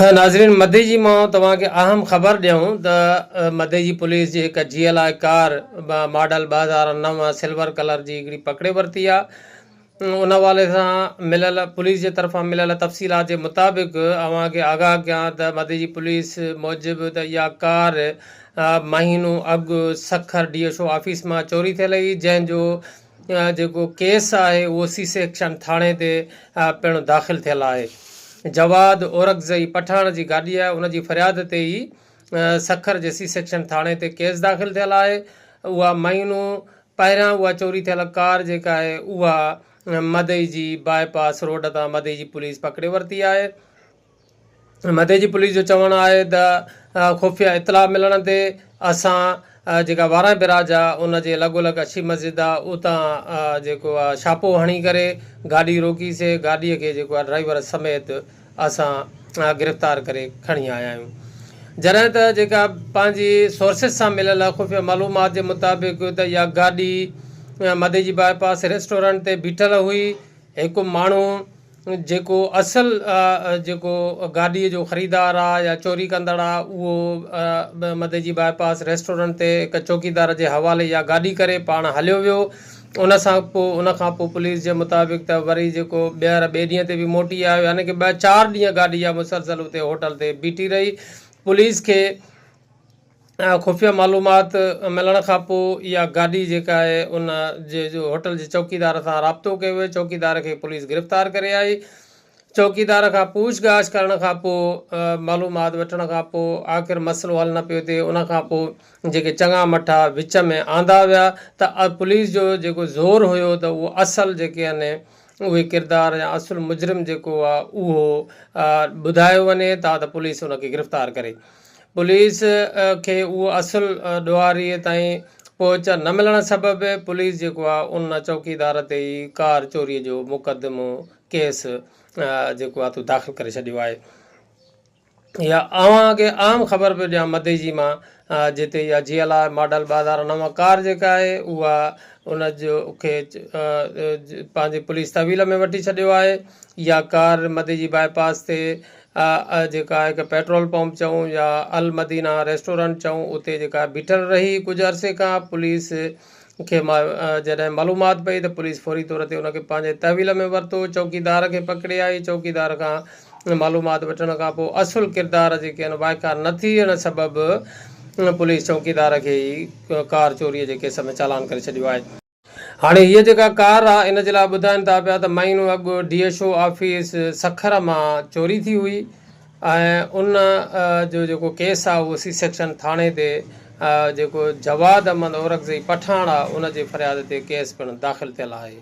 नाज़रीन, मदे जी मां तव्हांखे अहम ख़बर ॾियूं त मदे जी पुलिस जी हिकु GLI car model 2009 silver colour जी हिकिड़ी पकिड़े वरिती आहे। उन हवाले सां मिलियल पुलिस जे तरफ़ां मिलियल तफ़सीलात जे मुताबिक़ अव्हांखे आगाह कयां त मदे जी पुलिस मूजिबि त इहा कार महीनो अॻु सखर DSO ऑफिस मां चोरी थियल हुई, जंहिंजो जेको केस आहे उहो C सेक्शन थाणे ते पिणु दाख़िल थियल आहे। जवाद औरकज़ई पठाण जी गाॾी आहे, उन जी फ़रियाद ते ई सखर जे C सेक्शन थाणे ते केस दाख़िल थियल आहे। उहा महीनो पहिरियां उहा चोरी थियल कार जेका आहे उहा मदई जी बाईपास रोड तां मदई जी पुलिस पकिड़े वरिती आहे। मदे जी पुलिस जो चवणु आहे त खुफ़िया इतला मिलण ते असां जेका वारा बिराज आहे उन जे लॻोलॻि अछी मस्जिद आहे उतां जेको आहे छापो हणी करे गाॾी रोकीसीं। गाॾीअ खे जेको आहे ड्राइवर समेत असां गिरफ़्तार करे खणी आया आहियूं। जॾहिं त जेका पंहिंजी सोर्सिस सां मिलियल खुफ़िया मालूमात जे मुताबिक़ त इहा गाॾी मदे जी बाईपास रेस्टोरेंट ते बीठल हुई। हिकु माण्हू जेको असल जेको गाॾीअ जो ख़रीदार आहे या चोरी कंदड़ आहे उहो मदे जी बाईपास रेस्टोरेंट ते हिकु चौकीदार जे हवाले इहा गाॾी करे पाण हलियो वियो। उन खां पोइ पुलिस जे मुताबिक़ त वरी जेको ॿिए ॾींहं ते बि मोटी आयो, यानी कि 4 ॾींहं गाॾी आहे मुसलसल उते होटल ते बीठी रही। पुलिस खे खुफ़िया मालूमात मिलण खां पोइ इहा गाॾी जेका आहे उन जे जो होटल जे चौकीदार सां राब्तो कयो वियो। चौकीदार खे पुलिस गिरफ़्तार करे आई। चौकीदार खां पूछगाछ करण खां पोइ मालूमात वठण खां पोइ आख़िर मसइलो हल न पियो थिए। उन खां पोइ जेके चङा मठा विच में आंदा विया त पुलिस जो जेको ज़ोर हुयो त उहो असल जेके आहिनि उहे किरदार या असुल मुजरिम जेको आहे उहो ॿुधायो वञे त पुलिस उनखे गिरफ़्तार करे। पुलिस खे उहो असुल ॾुआरीअ ताईं पहुच न मिलण सबबि पुलिस जेको आहे उन चौकीदार ते ई कार चोरीअ जो मुक़दमो केस जेको आहे दाख़िल करे छॾियो आहे। इहा अव्हांखे आम ख़बर पियो ॾियां मदे जी मां, जिते इहा GLI मॉडल 2009 कार जेका आहे उहा उन जो खे पंहिंजी पुलिस तहवील में वठी छॾियो आहे। इहा कार मदे जी बाईपास ते जेका आहे हिकु पेट्रोल पंप चऊं या अल मदीना रेस्टोरेंट चऊं उते जेका बीठल रही कुझु अरसे खां। पुलिस खे जॾहिं मालूमात पई त पुलिस फौरी तौर ते उनखे पंहिंजे तहवील में वरितो, चौकीदार खे पकिड़े आई। चौकीदार खां मालूमात वठण खां पोइ असुल किरदार जेके आहिनि वाइकार न थियण सबबि पुलिस चौकीदार खे ई कार चोरीअ जे केस में चालान करे छॾियो आहे। हाणे हीअ जेका कार आहे इन जे लाइ ॿुधाइनि था पिया त महीनो अॻु DSO ऑफिस सखर मां चोरी थी हुई ऐं उन जो जेको केस आहे उहो C सेक्शन थाणे ते जेको जवाद अहमद औरकज़ई पठाण आहे उन जे फ़रियाद ते केस पिणु दाख़िल थियल आहे।